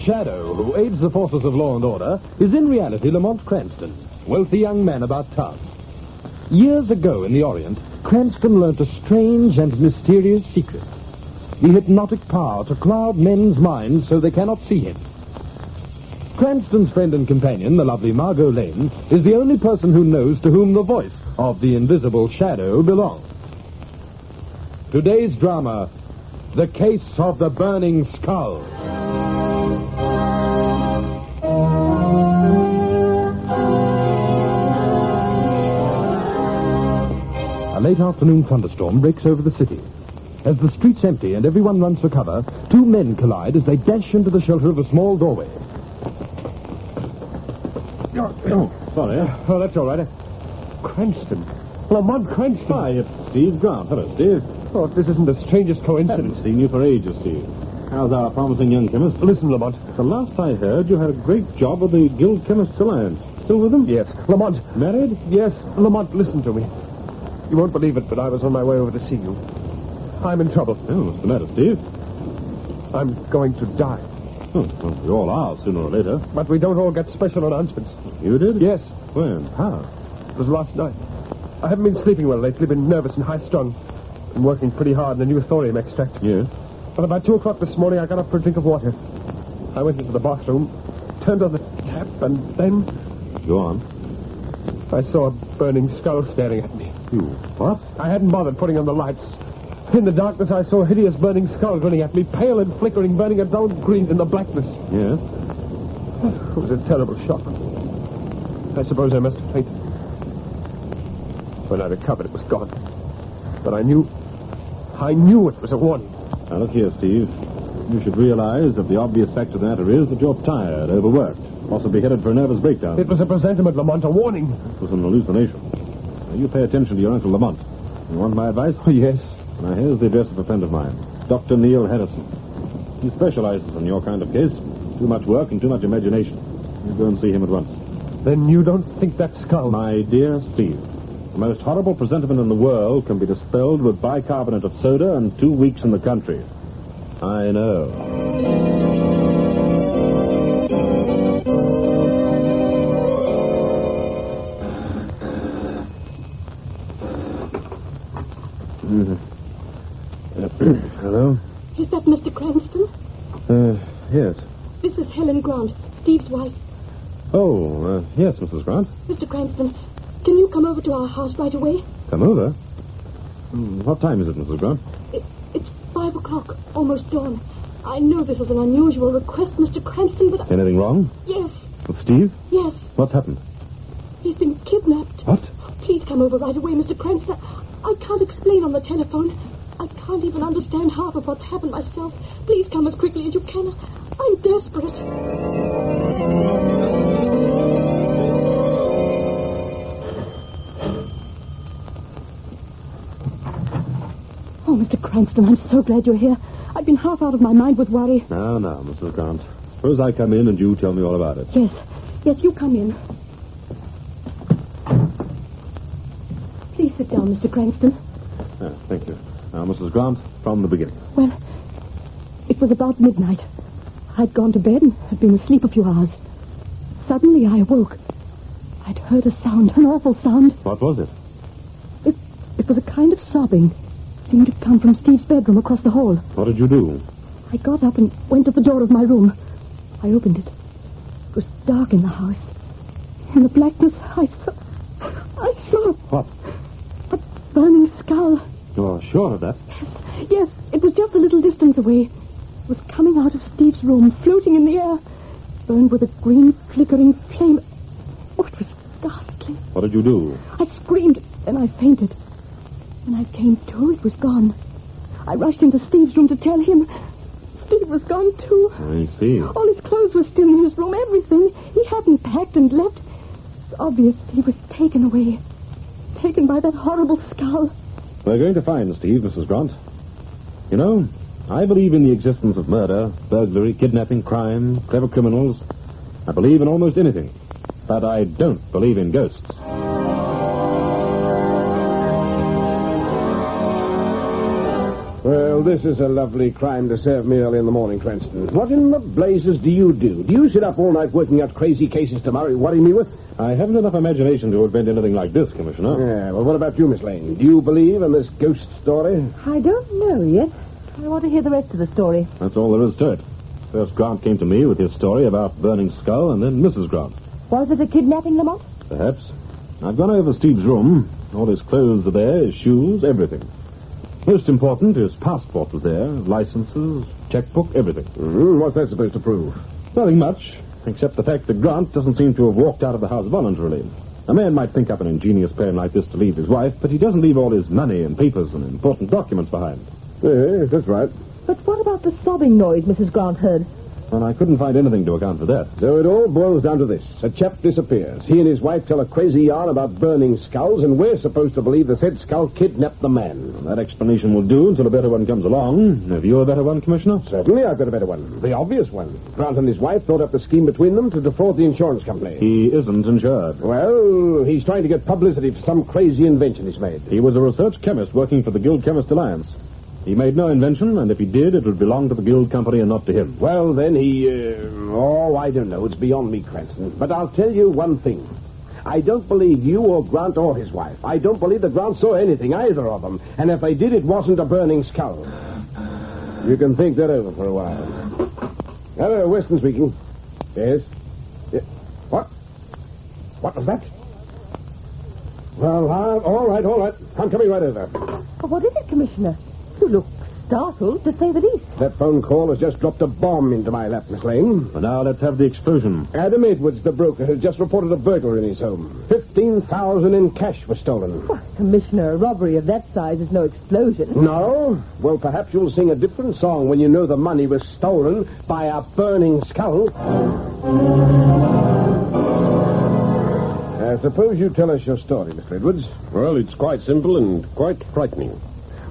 shadow who aids the forces of law and order is in reality Lamont Cranston, wealthy young man about town. Years ago in the Orient, Cranston learnt a strange and mysterious secret. The hypnotic power to cloud men's minds so they cannot see him. Cranston's friend and companion, the lovely Margot Lane, is the only person who knows to whom the voice of the invisible shadow belongs. Today's drama, The Case of the Burning Skull. A late afternoon thunderstorm breaks over the city. As the streets empty and everyone runs for cover, two men collide as they dash into the shelter of a small doorway. Oh, sorry. Oh, that's all right. Cranston. Lamont Cranston. Hi, it's Steve Grant. Hello, Steve. Oh, if this isn't the strangest coincidence. Haven't seen you for ages, Steve. How's our promising young chemist? Listen, Lamont. The last I heard, you had a great job with the Guild Chemists Alliance. Still with them? Yes. Lamont. Married? Yes. Lamont, listen to me. You won't believe it, but I was on my way over to see you. I'm in trouble. Oh, what's the matter, Steve? I'm going to die. Oh, well, we all are, sooner or later. But we don't all get special announcements. You did? Yes. When? How? It was last night. I haven't been sleeping well lately, been nervous and high-strung. Been working pretty hard in a new thorium extract. Yes. But about 2 o'clock this morning, I got up for a drink of water. I went into the bathroom, turned on the tap, and then... Go on. I saw a burning skull staring at me. You what? I hadn't bothered putting on the lights. In the darkness, I saw a hideous burning skull grinning at me, pale and flickering, burning a dull green in the blackness. Yes? It was a terrible shock. I suppose I must have fainted. When I recovered, it was gone. But I knew it was a warning. Now, look here, Steve. You should realize that the obvious fact of the matter is that you're tired, overworked, possibly headed for a nervous breakdown. It was a presentiment, Lamont, a warning. It was an hallucination. Now, you pay attention to your Uncle Lamont. You want my advice? Oh, yes. Now, here's the address of a friend of mine, Dr. Neil Harrison. He specializes in your kind of case. Too much work and too much imagination. You go and see him at once. Then you don't think that skull... My dear Steve, the most horrible presentiment in the world can be dispelled with bicarbonate of soda and 2 weeks in the country. I know. Hello? Is that Mr. Cranston? Yes. This is Helen Grant, Steve's wife. Oh, yes, Mrs. Grant. Mr. Cranston, can you come over to our house right away? Come over? What time is it, Mrs. Grant? It's 5 o'clock, almost dawn. I know this is an unusual request, Mr. Cranston, but... Anything wrong? Yes. With Steve? Yes. What's happened? He's been kidnapped. What? Please come over right away, Mr. Cranston. I can't explain on the telephone. I can't even understand half of what's happened myself. Please come as quickly as you can. I'm desperate. Oh, Mr. Cranston, I'm so glad you're here. I've been half out of my mind with worry. Now, Mrs. Grant. Suppose I come in and you tell me all about it. Yes, you come in. Please sit down, Mr. Cranston. Thank you. Now, Mrs. Grant, from the beginning. Well, it was about midnight. I'd gone to bed and had been asleep a few hours. Suddenly I awoke. I'd heard a sound, an awful sound. What was it? It was a kind of sobbing. Seemed to come from Steve's bedroom across the hall. What did you do? I got up and went to the door of my room. I opened it. It was dark in the house. In the blackness, I saw... What? A burning skull. You're sure of that? Yes, it was just a little distance away. It was coming out of Steve's room, floating in the air. Burned with a green, flickering flame. Oh, it was ghastly. What did you do? I screamed, and I fainted. When I came to, it was gone. I rushed into Steve's room to tell him. Steve was gone, too. I see. All his clothes were still in his room, everything. He hadn't packed and left. It's obvious he was taken away. Taken by that horrible skull. We're going to find Steve, Mrs. Grant. You know, I believe in the existence of murder, burglary, kidnapping, crime, clever criminals. I believe in almost anything. But I don't believe in ghosts. Well, this is a lovely crime to serve me early in the morning, Cranston. What in the blazes do you do? Do you sit up all night working out crazy cases to worry me with? I haven't enough imagination to invent anything like this, Commissioner. Yeah, well, what about you, Miss Lane? Do you believe in this ghost story? I don't know yet. I want to hear the rest of the story. That's all there is to it. First, Grant came to me with his story about burning skull, and then Mrs. Grant. Was it a kidnapping, Lamont? Perhaps. I've gone over Steve's room. All his clothes are there, his shoes, everything. Most important, his passport was there, licenses, checkbook, everything. What's that supposed to prove? Nothing much, except the fact that Grant doesn't seem to have walked out of the house voluntarily. A man might think up an ingenious plan like this to leave his wife, but he doesn't leave all his money and papers and important documents behind. Yes, that's right. But what about the sobbing noise Mrs. Grant heard? And I couldn't find anything to account for that. So it all boils down to this. A chap disappears. He and his wife tell a crazy yarn about burning skulls, and we're supposed to believe the said skull kidnapped the man. That explanation will do until a better one comes along. Have you a better one, Commissioner? Certainly, I've got a better one. The obvious one. Grant and his wife thought up the scheme between them to defraud the insurance company. He isn't insured. Well, he's trying to get publicity for some crazy invention he's made. He was a research chemist working for the Guild Chemist Alliance. He made no invention, and if he did, it would belong to the Guild Company and not to him. Well, then I don't know. It's beyond me, Cranston. But I'll tell you one thing. I don't believe you or Grant or his wife. I don't believe that Grant saw anything, either of them. And if they did, it wasn't a burning skull. You can think that over for a while. Hello, Weston speaking. Yes? What? What was that? Well, all right. I'm coming right over. What is it, Commissioner? You look startled, to say the least. That phone call has just dropped a bomb into my lap, Miss Lane. Well, now let's have the explosion. Adam Edwards, the broker, has just reported a burglar in his home. $15,000 in cash was stolen. Well, Commissioner, a robbery of that size is no explosion. No? Well, perhaps you'll sing a different song when you know the money was stolen by a burning skull. Suppose you tell us your story, Mr. Edwards. Well, it's quite simple and quite frightening.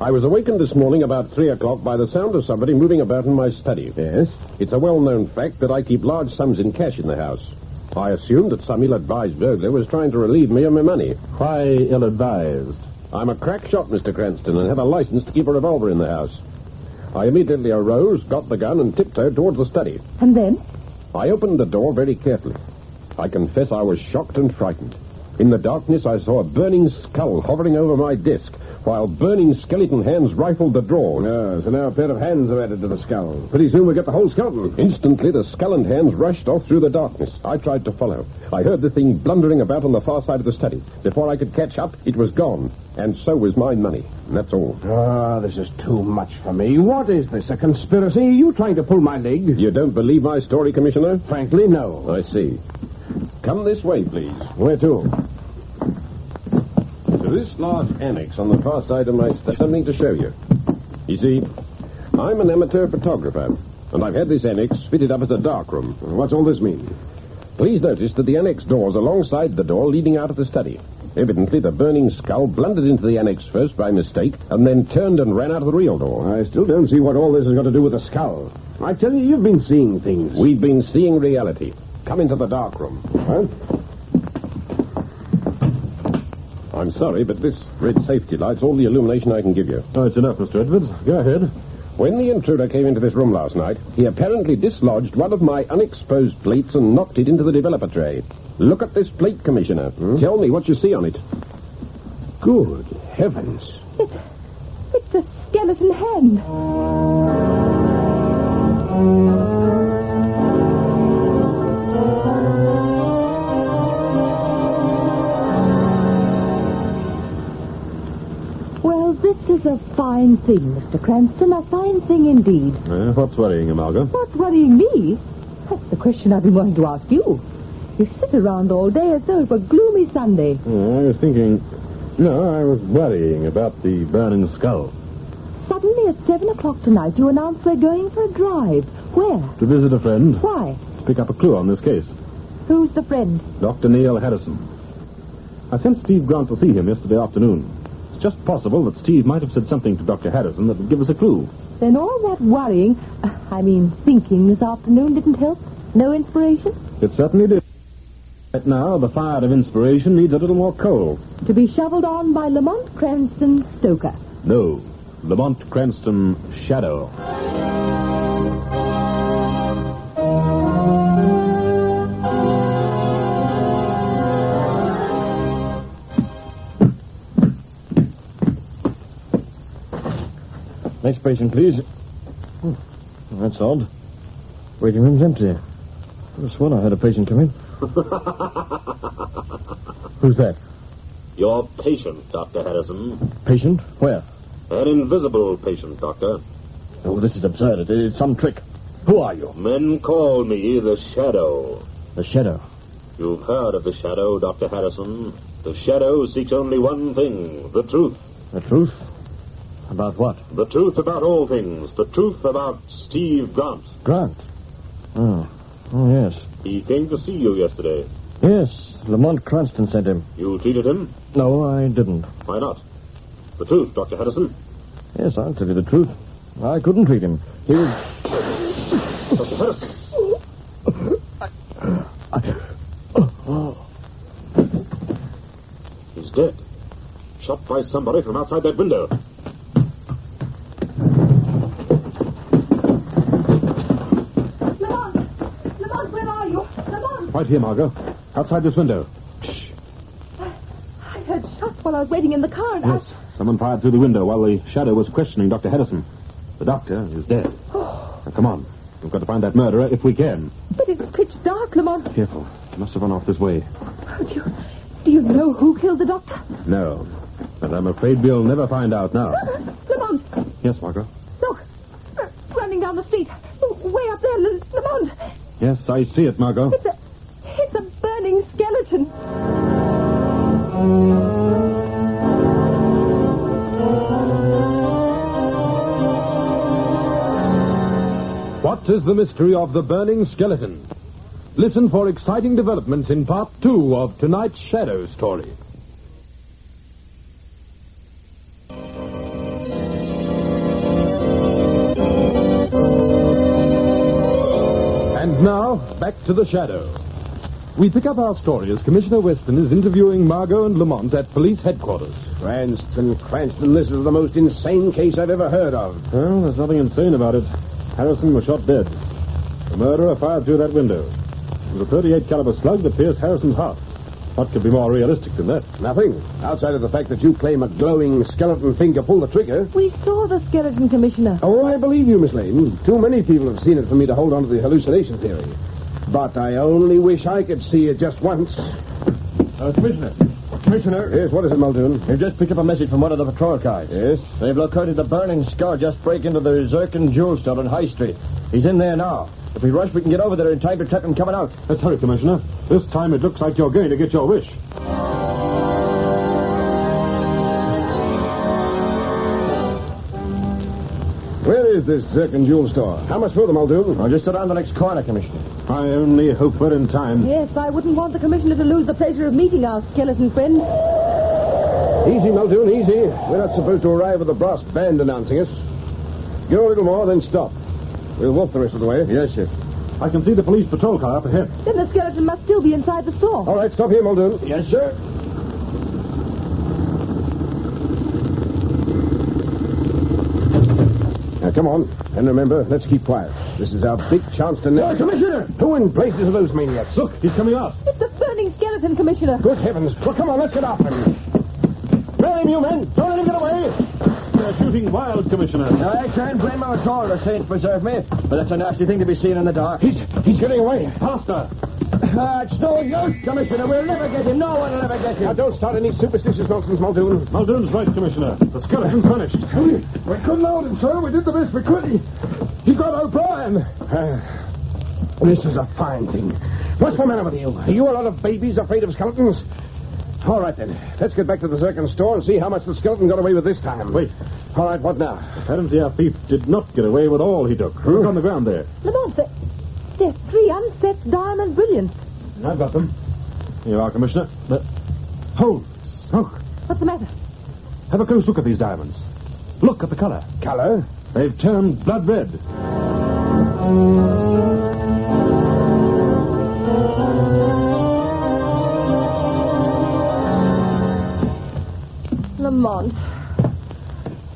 I was awakened this morning about 3 o'clock by the sound of somebody moving about in my study. Yes? It's a well-known fact that I keep large sums in cash in the house. I assumed that some ill-advised burglar was trying to relieve me of my money. Why ill-advised? I'm a crack shot, Mr. Cranston, and have a license to keep a revolver in the house. I immediately arose, got the gun, and tiptoed towards the study. And then? I opened the door very carefully. I confess I was shocked and frightened. In the darkness, I saw a burning skull hovering over my desk, while burning skeleton hands rifled the drawer. So now a pair of hands are added to the skull. Pretty soon we'll get the whole skeleton. Instantly, the skull and hands rushed off through the darkness. I tried to follow. I heard the thing blundering about on the far side of the study. Before I could catch up, it was gone. And so was my money. And that's all. This is too much for me. What is this, a conspiracy? Are you trying to pull my leg? You don't believe my story, Commissioner? Frankly, no. I see. Come this way, please. Where to? To this large annex on the far side of my study. Something to show you. You see, I'm an amateur photographer, and I've had this annex fitted up as a darkroom. What's all this mean? Please notice that the annex door's alongside the door leading out of the study. Evidently, the burning skull blundered into the annex first by mistake, and then turned and ran out of the real door. I still don't see what all this has got to do with the skull. I tell you, you've been seeing things. We've been seeing reality. Come into the darkroom. Huh? I'm sorry, but this red safety light's all the illumination I can give you. Oh, it's enough, Mr. Edwards. Go ahead. When the intruder came into this room last night, he apparently dislodged one of my unexposed plates and knocked it into the developer tray. Look at this plate, Commissioner. Tell me what you see on it. Good heavens. It's a skeleton hand. Well, this is a fine thing, Mr. Cranston. A fine thing indeed. What's worrying you, Margot? What's worrying me? That's the question I've been wanting to ask you. You sit around all day as though it were gloomy Sunday. I was thinking... No, I was worrying about the burning skull. Suddenly at 7 o'clock tonight, you announce we're going for a drive. Where? To visit a friend. Why? To pick up a clue on this case. Who's the friend? Dr. Neil Harrison. I sent Steve Grant to see him yesterday afternoon. It's just possible that Steve might have said something to Dr. Harrison that would give us a clue. Then all that worrying, thinking this afternoon didn't help? No inspiration? It certainly did. Right now, the fire of inspiration needs a little more coal. To be shoveled on by Lamont Cranston Stoker. No. Lamont Cranston, Shadow. Next patient, please. That's odd. Waiting room's empty. I could have sworn I had a patient come in. Who's that? Your patient, Dr. Harrison. Patient? Where? An invisible patient, Doctor. Oh, this is absurd. It's some trick. Who are you? Men call me the Shadow. The Shadow. You've heard of the Shadow, Dr. Harrison. The Shadow seeks only one thing, the truth. The truth? About what? The truth about all things. The truth about Steve Grant. Grant? Oh, yes. He came to see you yesterday. Yes, Lamont Cranston sent him. You treated him? No, I didn't. Why not? The truth, Dr. Harrison. Yes, I'll tell you the truth. I couldn't treat him. He was... Dr. Harrison. He's dead. Shot by somebody from outside that window. Lamont, where are you? Lamont! Right here, Margot. Outside this window. Shh. I heard shots while I was waiting in the car and Yes, someone fired through the window while the Shadow was questioning Dr. Harrison. The doctor is dead. Now, come on. We've got to find that murderer if we can. But it's pitch dark, Lamont. Careful. He must have run off this way. Do you know who killed the doctor? No. But I'm afraid we'll never find out now. Lamont! Yes, Margot? Look! Running down the street. Way up there, Lamont! Yes, I see it, Margot. It's a burning skeleton. What is the mystery of the burning skeleton? Listen for exciting developments in part 2 of tonight's Shadow story. And now, back to the Shadow. We pick up our story as Commissioner Weston is interviewing Margot and Lamont at police headquarters. Cranston, this is the most insane case I've ever heard of. Well, there's nothing insane about it. Harrison was shot dead. The murderer fired through that window. It was a .38 caliber slug that pierced Harrison's heart. What could be more realistic than that? Nothing. Outside of the fact that you claim a glowing skeleton finger pulled the trigger. We saw the skeleton, Commissioner. Oh, I believe you, Miss Lane. Too many people have seen it for me to hold on to the hallucination theory. But I only wish I could see it just once. Commissioner. Yes, what is it, Muldoon? We've just picked up a message from one of the patrol cars. Yes? They've located the burning skull just break into the Zircon Jewel store on High Street. He's in there now. If we rush, we can get over there in time to trap him coming out. Let's hurry, Commissioner. This time it looks like you're going to get your wish. Where is this Zircon Jewel store? How much further, Muldoon? Oh, just around the next corner, Commissioner. I only hope we're in time. Yes, I wouldn't want the Commissioner to lose the pleasure of meeting our skeleton friend. Easy, Muldoon, easy. We're not supposed to arrive with a brass band announcing us. Go a little more, then stop. We'll walk the rest of the way. Yes, sir. I can see the police patrol car up ahead. Then the skeleton must still be inside the store. All right, stop here, Muldoon. Yes, sir. Now, come on. And remember, let's keep quiet. This is our big chance to know. Commissioner! Who in places are those maniacs? Look, he's coming out. It's a burning skeleton, Commissioner. Good heavens. Well, come on, let's get after him. Grab him, you men. Don't let him get away. They're shooting wild, Commissioner. Now, I can't blame him at all, the saints preserve me. But that's a nasty thing to be seen in the dark. He's getting away. Faster. It's no use, Commissioner. We'll never get him. No one will ever get him. Now, don't start any superstitious nonsense, Muldoon. Muldoon's right, Commissioner. The skeleton's vanished. We couldn't hold him, sir. We did the best we could. He got O'Brien. This is a fine thing. What's the matter with you? Are you a lot of babies afraid of skeletons? All right, then. Let's get back to the Zircon store and see how much the skeleton got away with this time. Wait. All right, what now? Apparently our thief did not get away with all he took. Look on the ground there. Lamont, there's 3 unset diamond brilliants. I've got them. Here you are, Commissioner. Hold. Smoke. What's the matter? Have a close look at these diamonds. Look at the color. Color? They've turned blood red. Lamont.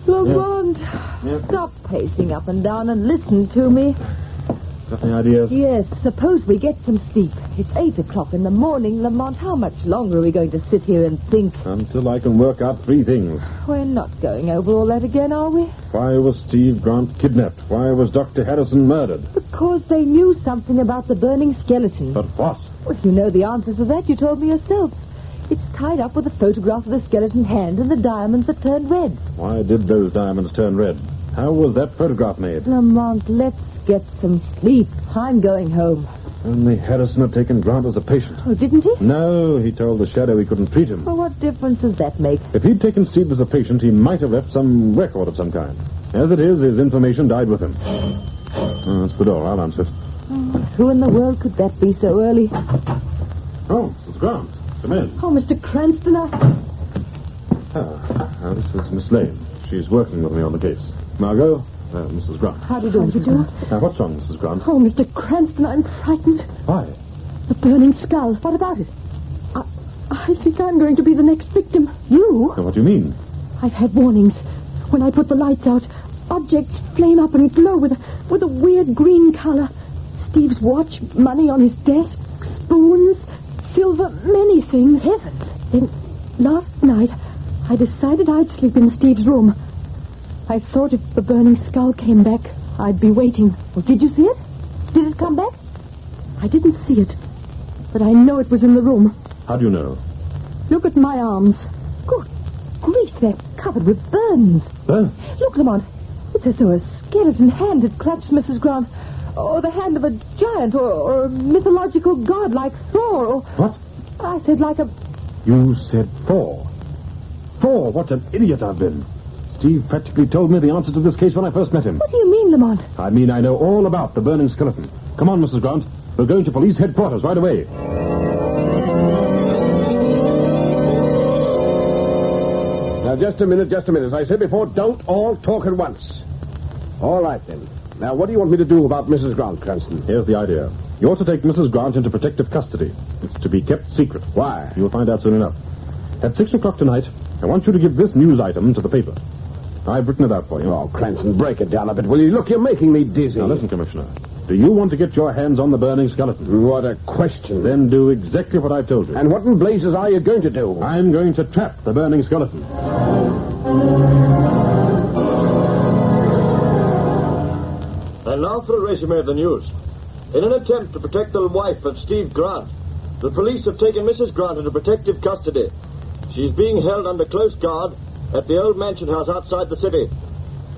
Lamont, stop pacing up and down and listen to me. Got any ideas? Yes, suppose we get some sleep. It's 8 o'clock in the morning, Lamont. How much longer are we going to sit here and think? Until I can work out 3 things. We're not going over all that again, are we? Why was Steve Grant kidnapped? Why was Dr. Harrison murdered? Because they knew something about the burning skeleton. But what? Well, you know the answers to that. You told me yourself. It's tied up with a photograph of the skeleton hand and the diamonds that turned red. Why did those diamonds turn red? How was that photograph made? Lamont, let's get some sleep. I'm going home. Only Harrison had taken Grant as a patient. Oh, didn't he? No, he told the Shadow he couldn't treat him. Well, what difference does that make? If he'd taken Steve as a patient, he might have left some record of some kind. As it is, his information died with him. Oh, that's the door. I'll answer it. Who in the world could that be so early? Oh, it's Grant. Come in. Oh, Mr. Cranston, This is Miss Lane. She's working with me on the case. Margot, Mrs. Grant. How do you do, Mrs. Grant? What's wrong, Mrs. Grant? Oh, Mr. Cranston, I'm frightened. Why? The burning skull. What about it? I think I'm going to be the next victim. You? What do you mean? I've had warnings. When I put the lights out, objects flame up and glow with a weird green color. Steve's watch, money on his desk, spoons, silver, many things. Heavens. Then, last night, I decided I'd sleep in Steve's room. I thought if the burning skull came back, I'd be waiting. Well, did you see it? Did it come back? I didn't see it, but I know it was in the room. How do you know? Look at my arms. Good grief, they're covered with burns. Burns? Look, Lamont. It's as though a skeleton hand had clutched Mrs. Grant. Or the hand of a giant or a mythological god like Thor. Or What? I said like a... You said Thor. Thor, what an idiot I've been. Steve practically told me the answer to this case when I first met him. What do you mean, Lamont? I mean I know all about the burning skeleton. Come on, Mrs. Grant. We're going to police headquarters right away. Now, just a minute. As I said before, don't all talk at once. All right, then. Now, what do you want me to do about Mrs. Grant, Cranston? Here's the idea. You're to take Mrs. Grant into protective custody. It's to be kept secret. Why? You'll find out soon enough. At 6 o'clock tonight, I want you to give this news item to the paper. I've written it out for you. Oh, Cranston, break it down a bit, will you? Look, you're making me dizzy. Now, listen, Commissioner. Do you want to get your hands on the burning skeleton? What a question. Then do exactly what I've told you. And what in blazes are you going to do? I'm going to trap the burning skeleton. And now for a resume of the news. In an attempt to protect the wife of Steve Grant, the police have taken Mrs. Grant into protective custody. She's being held under close guard at the old mansion house outside the city.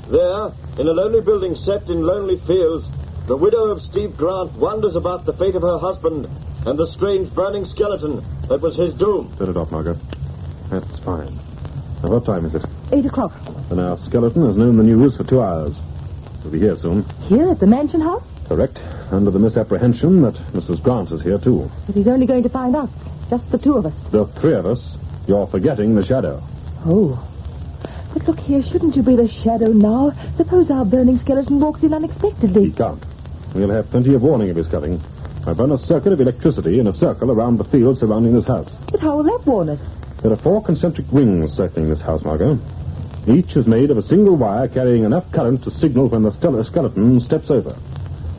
There, in a lonely building set in lonely fields, the widow of Steve Grant wonders about the fate of her husband and the strange burning skeleton that was his doom. Turn it off, Margaret. That's fine. Now, what time is it? 8 o'clock. And our skeleton has known the news for 2 hours. He'll be here soon. Here at the mansion house? Correct. Under the misapprehension that Mrs. Grant is here, too. But he's only going to find us. Just the 2 of us. The 3 of us. You're forgetting the Shadow. Oh. But look here, shouldn't you be the Shadow now? Suppose our burning skeleton walks in unexpectedly. He can't. We'll have plenty of warning of his coming. I've run a circuit of electricity in a circle around the field surrounding this house. But how will that warn us? There are 4 concentric rings circling this house, Margot. Each is made of a single wire carrying enough current to signal when the skeleton steps over.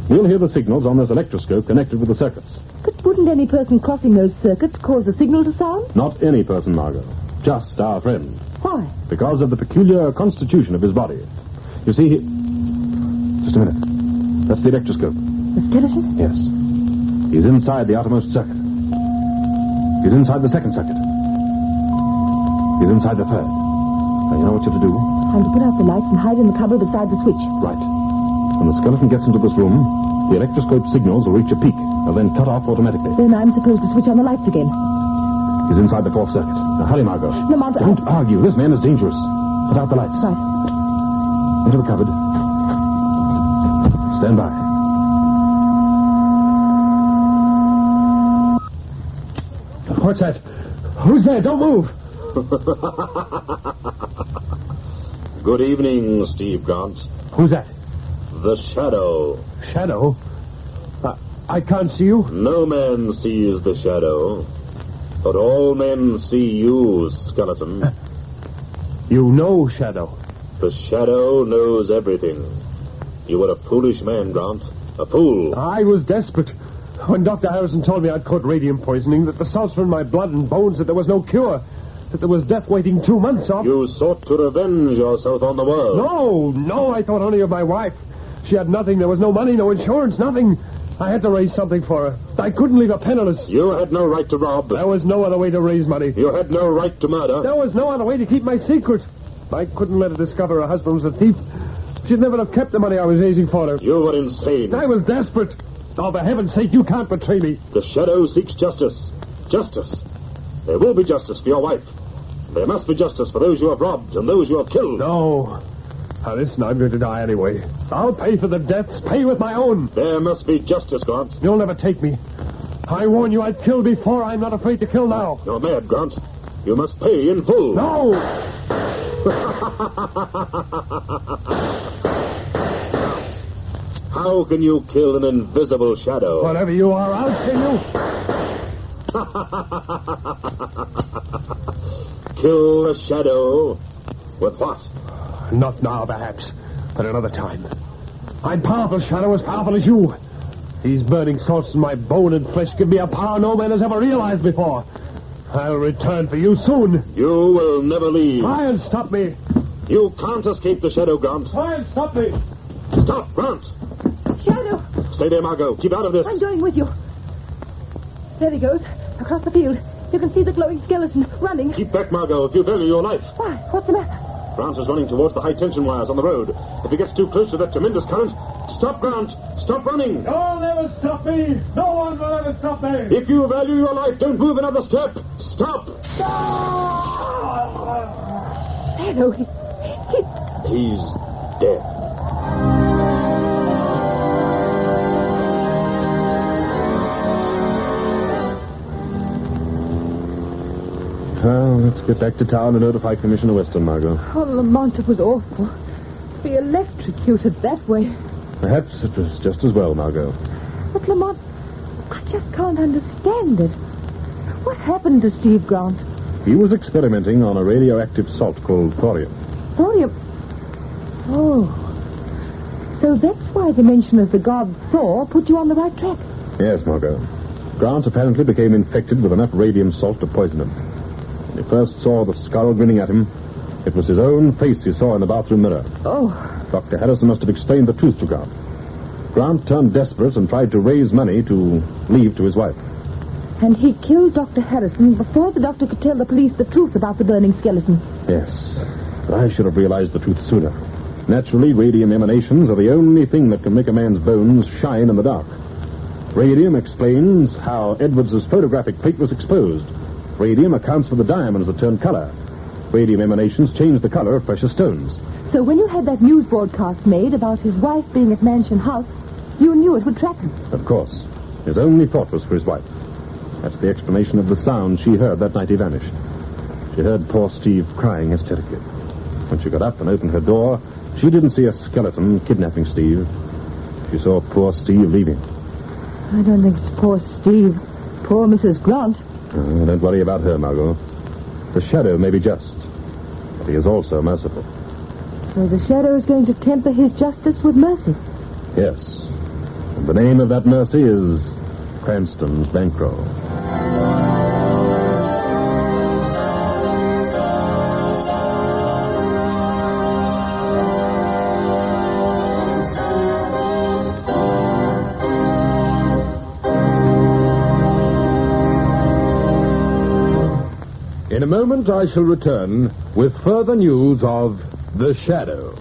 We'll hear the signals on this electroscope connected with the circuits. But wouldn't any person crossing those circuits cause the signal to sound? Not any person, Margot. Just our friend. Why? Because of the peculiar constitution of his body. You see, just a minute. That's the electroscope. The skeleton? Yes. He's inside the outermost circuit. He's inside the second circuit. He's inside the third. Now, you know what you're to do? Time to put out the lights and hide in the cupboard beside the switch. Right. When the skeleton gets into this room, the electroscope signals will reach a peak. They'll then cut off automatically. Then I'm supposed to switch on the lights again. He's inside the 4th circuit. Now, hurry, Margot. Lamont, Don't argue. This man is dangerous. Put out the lights. Right. Into the cupboard. Stand by. What's that? Who's there? Don't move. Good evening, Steve Grant. Who's that? The Shadow. Shadow? I can't see you. No man sees the Shadow, but all men see you, skeleton. You know Shadow. The Shadow knows everything. You were a foolish man, Grant. A fool. I was desperate. When Dr. Harrison told me I'd caught radium poisoning, that the salts were in my blood and bones, that there was no cure, that there was death waiting 2 months off. You sought to revenge yourself on the world. No, I thought only of my wife. She had nothing. There was no money, no insurance, nothing. I had to raise something for her. I couldn't leave her penniless. You had no right to rob. There was no other way to raise money. You had no right to murder. There was no other way to keep my secret. I couldn't let her discover her husband was a thief. She'd never have kept the money I was raising for her. You were insane. I was desperate. Oh, for heaven's sake, you can't betray me. The Shadow seeks justice. Justice. There will be justice for your wife. There must be justice for those you have robbed and those you have killed. No. Now, listen, I'm going to die anyway. I'll pay for the deaths, pay with my own. There must be justice, Grant. You'll never take me. I warn you, I've killed before. I'm not afraid to kill now. You're mad, Grant. You must pay in full. No! How can you kill an invisible shadow? Whatever you are, I'll kill you. Kill the shadow with what? Not now, perhaps, but another time. I'm powerful, Shadow, as powerful as you. These burning salts in my bone and flesh give me a power no man has ever realized before. I'll return for you soon. You will never leave. Try and stop me. You can't escape the Shadow, Grant. Try and stop me. Stop, Grant. Shadow! Stay there, Margot. Keep out of this. I'm going with you. There he goes, across the field. You can see the glowing skeleton running. Keep back, Margot, if you value your life. Why? What's the matter? Grant is running towards the high-tension wires on the road. If he gets too close to that tremendous current, stop, Grant. Stop running. You'll never stop me. No one will ever stop me. If you value your life, don't move another step. Stop. Shadow, He's dead. Well, let's get back to town and notify Commissioner Weston, Margot. Oh, Lamont, it was awful. To be electrocuted that way. Perhaps it was just as well, Margot. But, Lamont, I just can't understand it. What happened to Steve Grant? He was experimenting on a radioactive salt called thorium. Thorium? Oh. So that's why the mention of the god Thor put you on the right track. Yes, Margot. Grant apparently became infected with enough radium salt to poison him. When he first saw the skull grinning at him, it was his own face he saw in the bathroom mirror. Oh. Dr. Harrison must have explained the truth to Grant. Grant turned desperate and tried to raise money to leave to his wife. And he killed Dr. Harrison before the doctor could tell the police the truth about the burning skeleton. Yes. I should have realized the truth sooner. Naturally, radium emanations are the only thing that can make a man's bones shine in the dark. Radium explains how Edwards's photographic plate was exposed. Radium accounts for the diamonds that turn color. Radium emanations change the color of precious stones. So when you had that news broadcast made about his wife being at Mansion House, you knew it would track him. Of course. His only thought was for his wife. That's the explanation of the sound she heard that night he vanished. She heard poor Steve crying hysterically. When she got up and opened her door, she didn't see a skeleton kidnapping Steve. She saw poor Steve leaving. I don't think it's poor Steve. Poor Mrs. Grant. Oh, don't worry about her, Margot. The Shadow may be just, but he is also merciful. So the Shadow is going to temper his justice with mercy. Yes. And the name of that mercy is Cranston's bankroll. In a moment, I shall return with further news of The Shadow.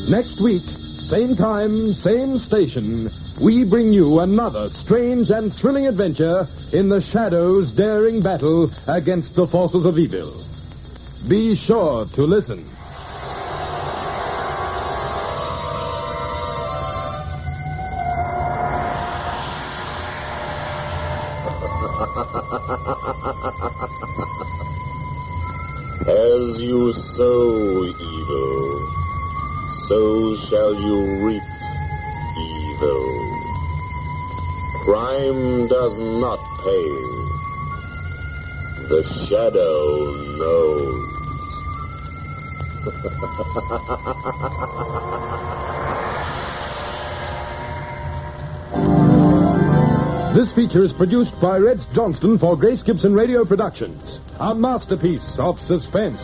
Next week, same time, same station, we bring you another strange and thrilling adventure in The Shadow's daring battle against the forces of evil. Be sure to listen. As you sow evil, so shall you reap evil. Crime does not pay, The shadow knows. This feature is produced by Reg Johnston for Grace Gibson Radio Productions. A masterpiece of suspense.